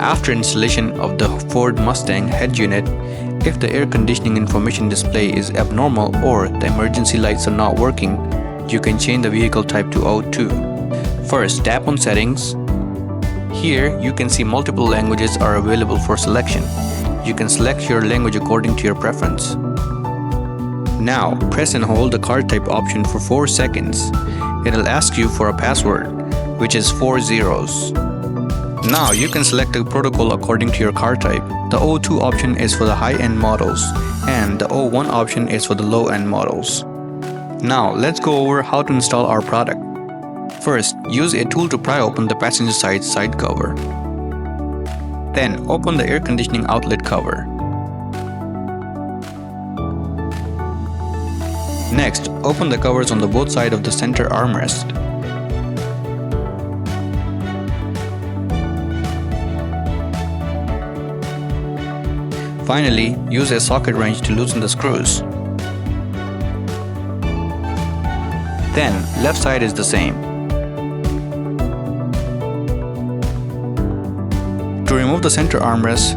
After installation of the Ford Mustang head unit, if the air conditioning information display is abnormal or the emergency lights are not working, you can change the vehicle type to O2. First, tap on Settings. Here, you can see multiple languages are available for selection. You can select your language according to your preference. Now, press and hold the car type option for 4 seconds. It'll ask you for a password, which is 4 zeros. Now, you can select the protocol according to your car type. The O2 option is for the high-end models, and the O1 option is for the low-end models. Now, let's go over how to install our product. First, use a tool to pry open the passenger side cover. Then, open the air conditioning outlet cover. Next, open the covers on the both sides of the center armrest. Finally, use a socket wrench to loosen the screws. Then, left side is the same. To remove the center armrest,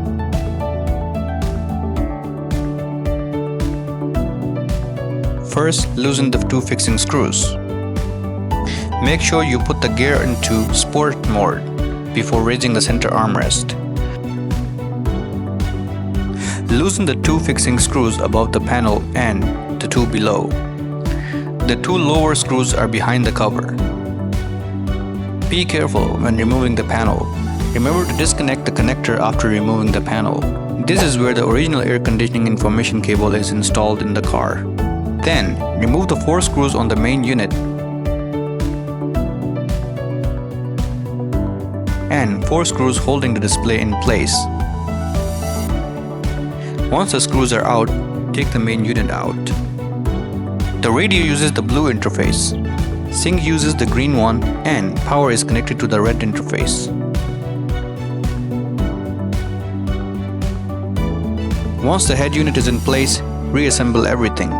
first loosen the 2 fixing screws. Make sure you put the gear into sport mode before raising the center armrest. Loosen the 2 fixing screws above the panel and the 2 below. The 2 lower screws are behind the cover. Be careful when removing the panel. Remember to disconnect the connector after removing the panel. This is where the original air conditioning information cable is installed in the car. Then, remove the 4 screws on the main unit and 4 screws holding the display in place. Once the screws are out, take the main unit out. The radio uses the blue interface, sync uses the green one, and power is connected to the red interface. Once the head unit is in place, reassemble everything.